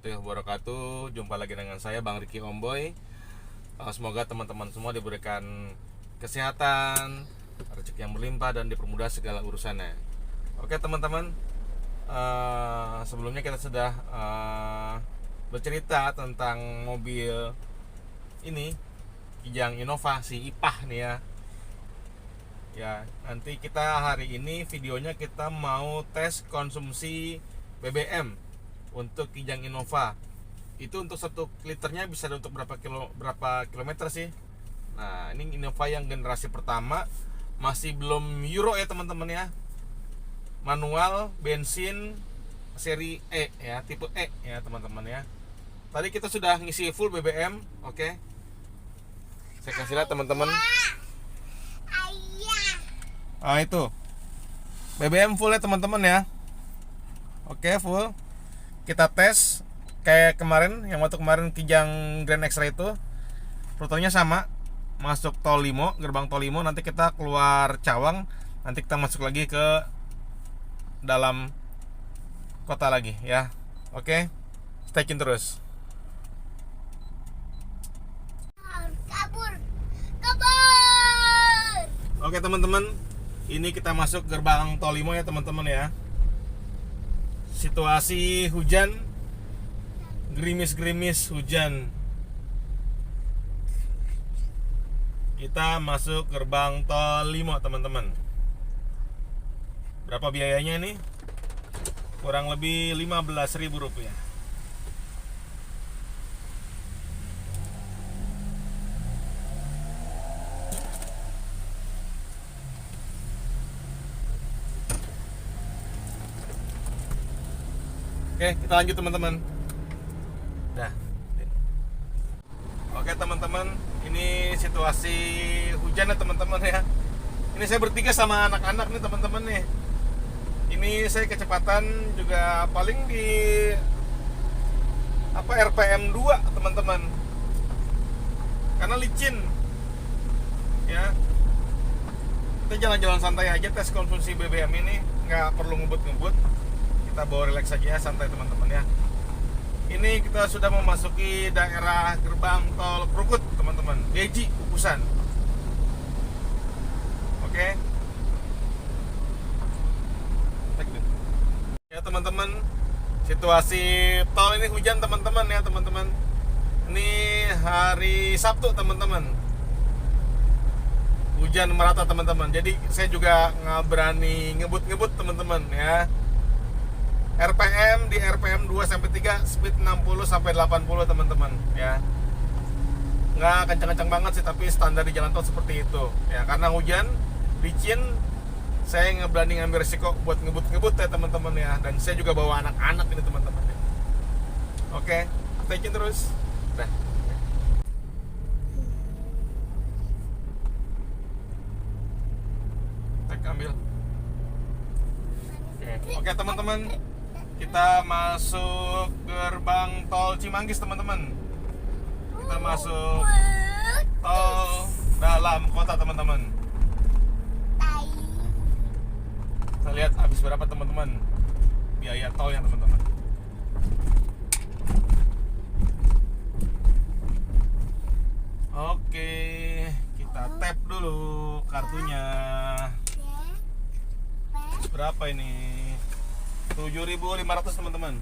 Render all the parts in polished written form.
warahmatullahi wabarakatuh. Jumpa lagi dengan saya Bang Riki Omboy. Semoga teman-teman semua diberikan kesehatan, rezeki yang berlimpah dan dipermudah segala urusannya. Oke teman-teman, sebelumnya kita sudah bercerita tentang mobil ini, Kijang Innova si IPAH nih ya. Ya, nanti kita hari ini videonya kita mau tes konsumsi BBM untuk Kijang Innova. Itu untuk 1 liternya bisa untuk berapa kilometer sih? Nah, ini Innova yang generasi pertama, masih belum Euro ya teman-teman ya. Manual, bensin, seri E ya, tipe E ya teman-teman ya. Tadi kita sudah ngisi full BBM, oke. Saya kasih lihat teman-teman. Ah itu BBM full ya teman-teman ya. Oke, full. Kita tes kayak kemarin, yang waktu kemarin Kijang Grand X-Ray itu rutenya sama, masuk tol Limo, gerbang tol Limo, nanti kita keluar Cawang, nanti kita masuk lagi ke dalam kota lagi ya. Oke, stay tune terus. Kabur. Oke teman-teman, ini kita masuk gerbang tol Limo ya teman-teman ya. Situasi hujan, gerimis-gerimis hujan. Kita masuk gerbang tol Limo teman-teman. Berapa biayanya nih? Kurang lebih Rp15.000. Oke, kita lanjut teman-teman. Nah, oke teman-teman, ini situasi hujan ya teman-teman ya. Ini saya bertiga sama anak-anak nih teman-teman nih. Ini saya kecepatan juga paling di RPM 2 teman-teman. Karena licin. Ya. Kita jalan-jalan santai aja, tes konsumsi BBM ini, nggak perlu ngebut-ngebut. Kita bawa relax saja, santai teman-teman ya. Ini kita sudah memasuki daerah gerbang tol Krukut teman-teman, Beji Kukusan. Oke. Ya teman-teman, situasi tol ini hujan teman-teman ya teman-teman. Ini hari Sabtu teman-teman. Hujan merata teman-teman. Jadi saya juga nggak berani ngebut-ngebut teman-teman ya. RPM di RPM 2 sampai 3, speed 60 sampai 80 teman-teman ya. Nggak kencang-kencang banget sih, tapi standar di jalan tol seperti itu ya. Karena hujan, licin, saya nggak berani ngambil risiko buat ngebut-ngebut ya teman-teman ya. Dan saya juga bawa anak-anak ini teman-teman ya. Oke, stay tune terus. Dah. Ambil. Oke teman-teman, kita masuk gerbang tol Cimanggis teman-teman. Kita masuk tol dalam kota teman-teman. Kita lihat habis berapa teman-teman biaya tolnya teman-teman. Oke, kita tap dulu kartunya. Berapa ini? 7.500 teman-teman.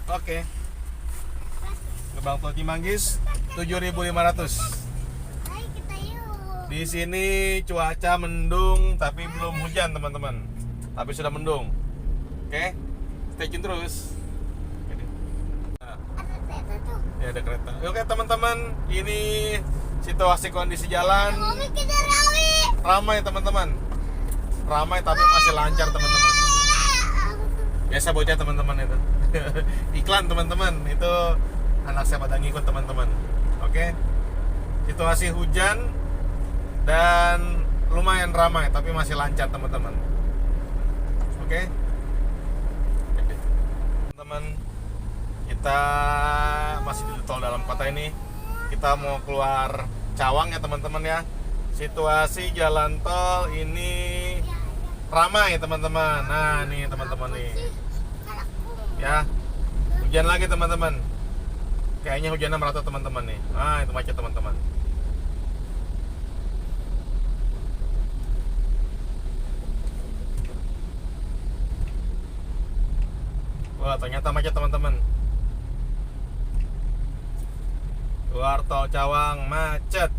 Oke. Gerbang tol Cimanggis 7.500. Di sini cuaca mendung tapi belum hujan teman-teman. Tapi sudah mendung. Oke. Stay tune terus. Ya ada kereta. Oke teman-teman, ini situasi kondisi jalan ramai teman-teman. Ramai tapi masih lancar teman-teman. Biasa bocah teman-teman itu. Iklan teman-teman, itu anak saya pada ngikut teman-teman. Oke. Situasi hujan dan lumayan ramai tapi masih lancar teman-teman. Oke. Teman-teman, kita masih di tol dalam kota ini. Kita mau keluar Cawang ya teman-teman ya. Situasi jalan tol ini ramai teman-teman. Nah nih teman-teman nih, Ya, hujan lagi teman-teman. Kayaknya hujannya merata teman-teman nih. Ah, itu macet teman-teman. Wah, ternyata macet teman-teman. Keluar tol Cawang macet.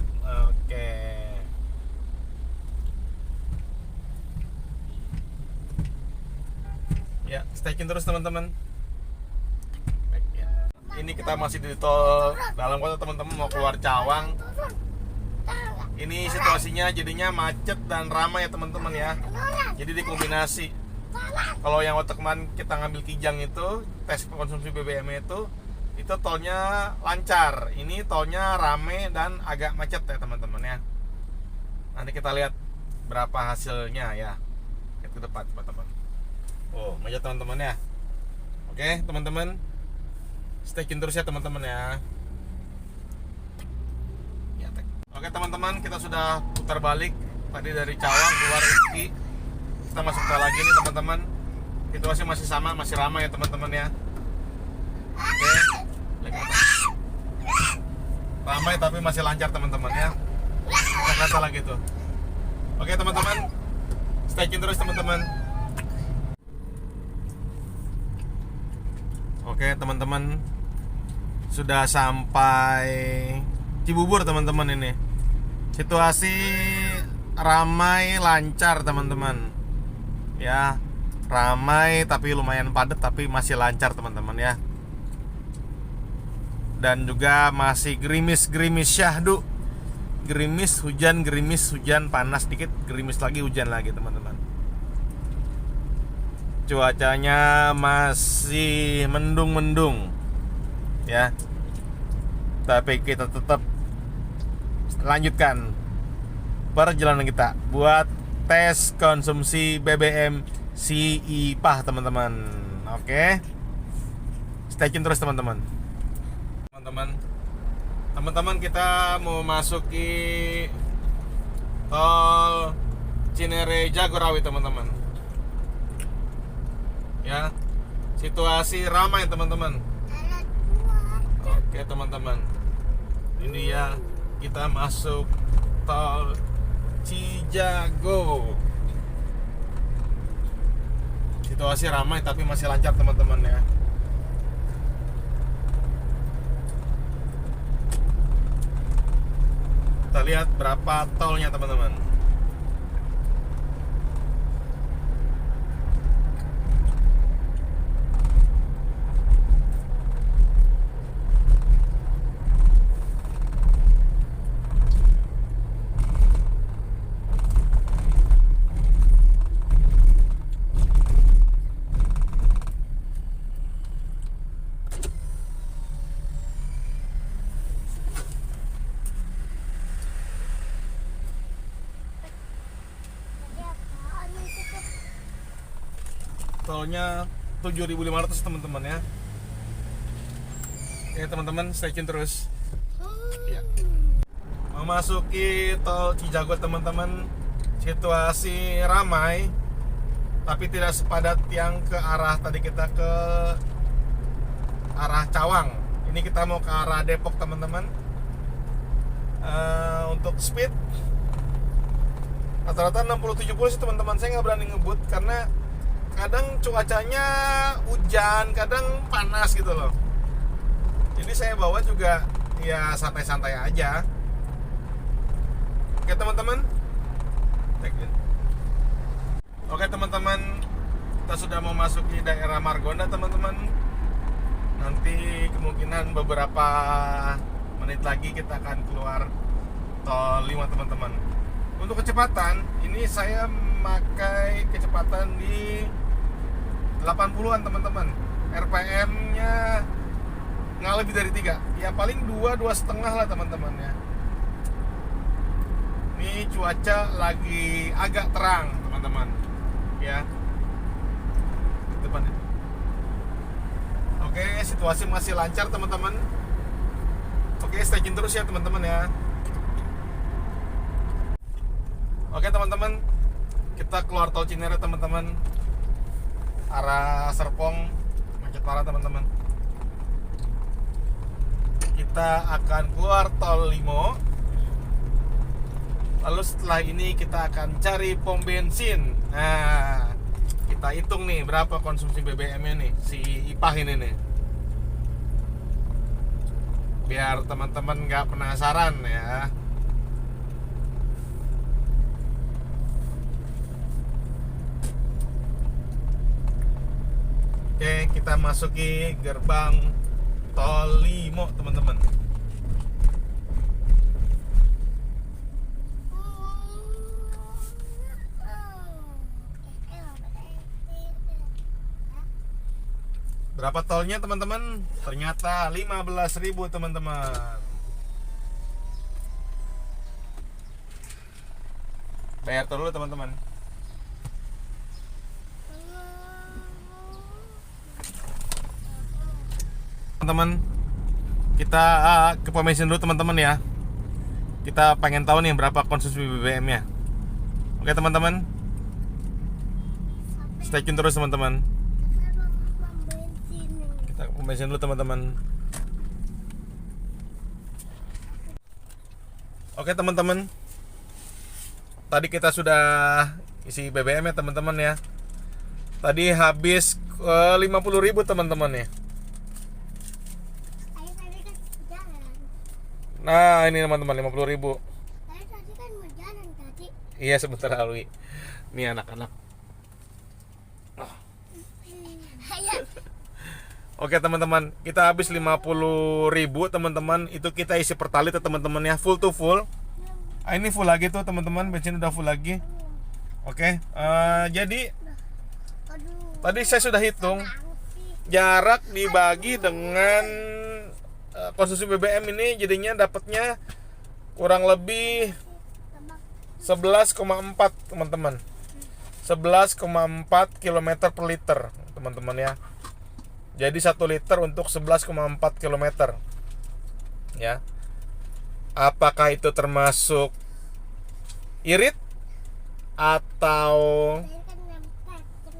Oke. Ya, stay tune terus teman-teman. Ya. Ini kita masih di tol dalam kota teman-teman, mau keluar Cawang. Turun. Ini situasinya jadinya macet dan ramai ya teman-teman ya. Jadi dikombinasi. Kalau yang waktu kemarin kita ngambil Kijang itu, tes konsumsi BBM itu tolnya lancar. Ini tolnya rame dan agak macet ya teman-teman ya. Nanti kita lihat berapa hasilnya ya. Kita ke depan teman-teman. Oh, macet teman-teman ya. Oke teman-teman, stay tune terus ya teman-teman ya. Oke teman-teman, kita sudah putar balik tadi dari Cawang keluar Uki. Kita masuk tol lagi nih teman-teman. Situasi masih sama, masih ramai ya teman-teman ya. Oke, ramai tapi masih lancar teman-teman ya. Nggak salah gitu. Oke teman-teman, stay tune terus teman-teman. Oke teman-teman, sudah sampai Cibubur teman-teman ini. Situasi ramai lancar teman-teman. Ya, ramai tapi lumayan padat tapi masih lancar teman-teman ya. Dan juga masih gerimis-gerimis syahdu. Gerimis hujan, panas dikit, gerimis lagi, hujan lagi teman-teman. Cuacanya masih mendung-mendung. Ya. Tapi kita tetap lanjutkan perjalanan kita buat tes konsumsi BBM si IPAH teman-teman. Oke, stay tune terus teman-teman. Teman-teman, kita mau masuki tol Cinere Jagorawi teman-teman. Ya, situasi ramai teman-teman. Oke teman-teman, ini ya kita masuk tol Cijago. Situasi ramai tapi masih lancar teman-teman ya. Kita lihat berapa tolnya teman-teman. Tolnya 7.500 teman-teman ya. Ya teman-teman, stay tune terus. Ya. Memasuki tol Cijago teman-teman, situasi ramai tapi tidak sepadat yang ke arah tadi kita ke arah Cawang. Ini kita mau ke arah Depok teman-teman. Untuk speed rata-rata 60-70 sih teman-teman. Saya nggak berani ngebut karena kadang cuacanya hujan, kadang panas gitu loh. Jadi saya bawa juga ya santai-santai aja. Oke teman-teman. Oke teman-teman, kita sudah memasuki daerah Margonda teman-teman. Nanti kemungkinan beberapa menit lagi kita akan keluar tol 5 teman-teman. Untuk kecepatan, ini saya memakai kecepatan di 80-an teman-teman. RPM-nya nggak lebih dari 3. Ya paling 2,5 lah teman-teman ya. Ini cuaca lagi agak terang teman-teman. Ya. Depan. Oke, situasi masih lancar teman-teman. Oke, stay tune terus ya teman-teman ya. Oke teman-teman, kita keluar tol Cinere teman-teman. Arah Serpong macet parah teman-teman. Kita akan keluar tol Limo. Lalu setelah ini kita akan cari pom bensin. Nah, kita hitung nih berapa konsumsi BBM-nya nih, si Ipah ini nih. Biar teman-teman nggak penasaran ya. Oke, kita masuki gerbang tol Limo teman-teman. Berapa tolnya teman-teman? Ternyata 15.000 teman-teman. Bayar tol dulu teman-teman. Teman-teman, kita ke pom bensin dulu teman-teman ya. Kita pengen tahu nih berapa konsumsi BBM-nya. Oke teman-teman, stay tune terus teman-teman. Kita ke pom bensin dulu teman-teman. Oke teman-teman, tadi kita sudah isi BBM ya teman-teman ya. Tadi habis 50.000 teman-teman ya. Nah ini teman-teman 50.000. Tadi kan mau jalan tadi. Iya sebentar Alwi. Nih anak-anak. Oke teman-teman, kita habis 50.000 teman-teman. Itu kita isi pertalite teman-teman ya, full to full. Ini full lagi tuh teman-teman, bensin udah full lagi. Oke, jadi tadi saya sudah hitung jarak dibagi dengan konsumsi BBM ini jadinya dapatnya kurang lebih 11,4 teman-teman. 11,4 km per liter teman-teman ya. Jadi 1 liter untuk 11,4 km ya. Apakah itu termasuk irit atau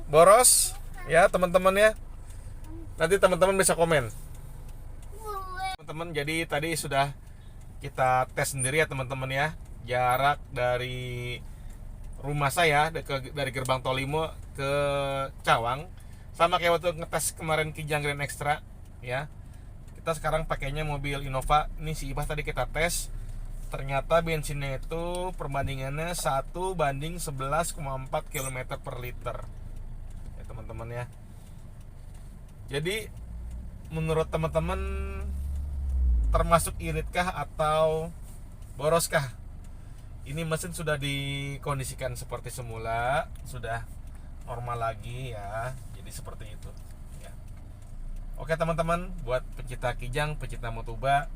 boros ya teman-teman ya? Nanti teman-teman bisa komen. Teman-teman, jadi tadi sudah kita tes sendiri ya teman-teman ya, jarak dari rumah saya dari gerbang tol Limo ke Cawang sama kayak waktu ngetes kemarin Kijang Grand Extra ya. Kita sekarang pakainya mobil Innova. Ini si Ibah tadi kita tes, ternyata bensinnya itu perbandingannya 1 banding 11,4 km per liter ya teman-teman ya. Jadi menurut teman-teman termasuk iritkah atau boroskah? Ini mesin sudah dikondisikan seperti semula, sudah normal lagi ya. Jadi seperti itu ya. Oke teman-teman, buat pecinta Kijang, pecinta Motoba,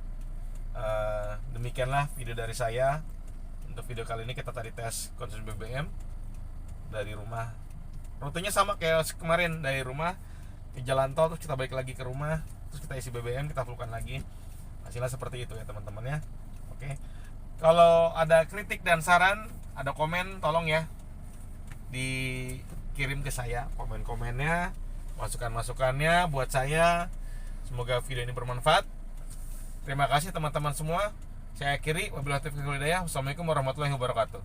demikianlah video dari saya. Untuk video kali ini kita tadi tes konsumsi BBM dari rumah. Rutenya sama kayak kemarin, dari rumah ke jalan tol, terus kita balik lagi ke rumah, terus kita isi BBM, kita fullkan lagi. Hasilnya seperti itu ya teman-teman ya. Oke. Kalau ada kritik dan saran, ada komen, tolong ya dikirim ke saya komen-komennya, masukan-masukannya buat saya. Semoga video ini bermanfaat. Terima kasih teman-teman semua. Saya akhiri, wabillahi taufiq wal hidayah. Wassalamualaikum warahmatullahi wabarakatuh.